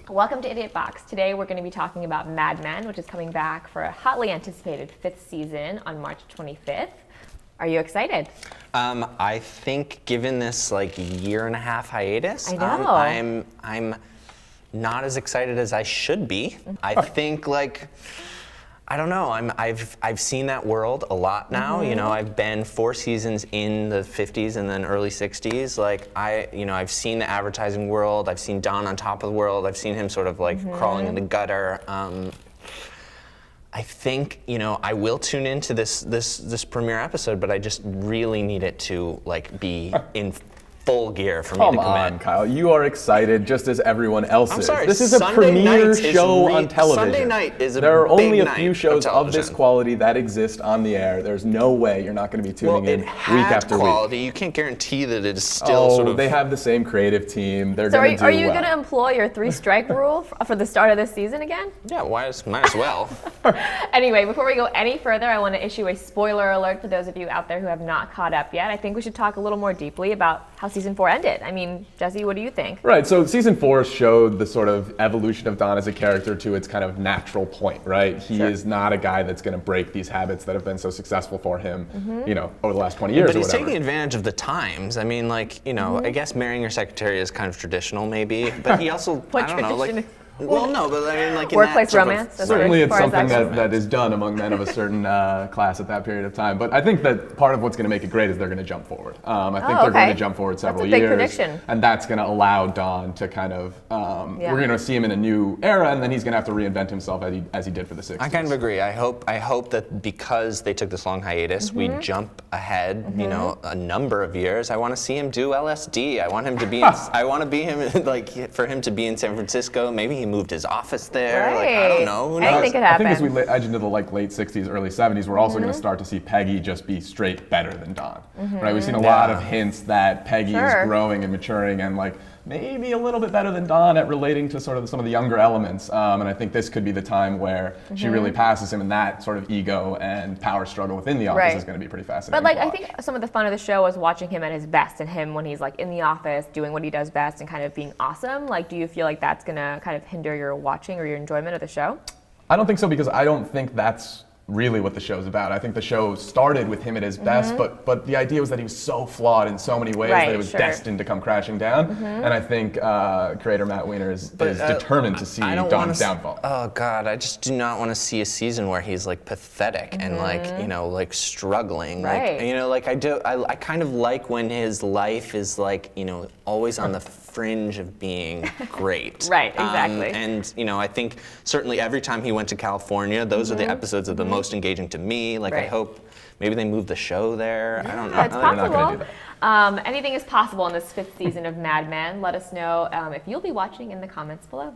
Welcome to Idiot Box. Today we're going to be talking about Mad Men, which is coming back for a hotly anticipated 5th season on March 25th. Are you excited? I think given this like year and a half hiatus, I know. I'm not as excited as I should be. I think I don't know. I've seen that world a lot now. You know, I've been 4 seasons in the 50s and then early 60s. I've seen the advertising world. I've seen Don on top of the world. I've seen him sort of crawling in the gutter. I think I will tune into this premiere episode, but I just really need it to be in full gear for me to commit. Come on, Kyle. You are excited just as everyone else is. I'm sorry. This is a Sunday premiere show on television. Sunday night is a There are big only a night few shows of of this television. quality that exist on the air. There's no way you're not going to be tuning in it week had after quality. week. You can't guarantee that it is still sort of. They have the same creative team. They're So going to do are you well. going to employ your 3-strike rule for the start of this season again? Yeah, might as well. Anyway, before we go any further, I want to issue a spoiler alert for those of you out there who have not caught up yet. I think we should talk a little more deeply about how season 4 ended. I mean, Jesse, what do you think? Right, so season 4 showed the sort of evolution of Don as a character to its kind of natural point, right? He is not a guy that's going to break these habits that have been so successful for him, over the last 20 years But or he's whatever. taking advantage of the times. I mean, I guess marrying your secretary is kind of traditional, maybe. But he also, What I don't know, tradition? Well, no, but I mean, in Workplace that sort of- romance, that's Certainly as it's far as something that's that is done among men of a certain class at that period of time. But I think that part of what's going to make it great is they're going to jump forward. I think they're going to jump forward several That's a big years. prediction. And that's going to allow Don to kind of, we're going to see him in a new era, and then he's going to have to reinvent himself as he did for the 60s. I kind of agree. I hope that because they took this long hiatus, we jump ahead, a number of years. I want to see him do LSD. I want him to be. I want to be him for him to be in San Francisco. Maybe he moved his office there. Right. I don't know. Who knows? Anything could I happen. think as we edge into the late 60s, early 70s, we're also going to start to see Peggy just be straight better than Don. Right? We've seen a lot of hints that Peggy is growing and maturing and maybe a little bit better than Don at relating to sort of some of the younger elements. And I think this could be the time where she really passes him, and that sort of ego and power struggle within the office is going to be pretty fascinating. But to I watch. think some of the fun of the show was watching him at his best and him when he's in the office doing what he does best and kind of being awesome. Do you feel like that's going to kind of hinder your watching or your enjoyment of the show? I don't think so, because I don't think that's really what the show's about. I think the show started with him at his best, but the idea was that he was so flawed in so many ways that it was destined to come crashing down. And I think creator Matt Weiner is determined to see Don's downfall. Oh God, I just do not want to see a season where he's pathetic and struggling. Right. I kind of like when his life is always on the fringe of being great. Right, exactly. I think certainly every time he went to California, those are the episodes that are the most engaging to me. I hope maybe they move the show there. I don't know. It's They're not gonna possible. do that. Anything is possible in this 5th season of Mad Men. Let us know if you'll be watching in the comments below.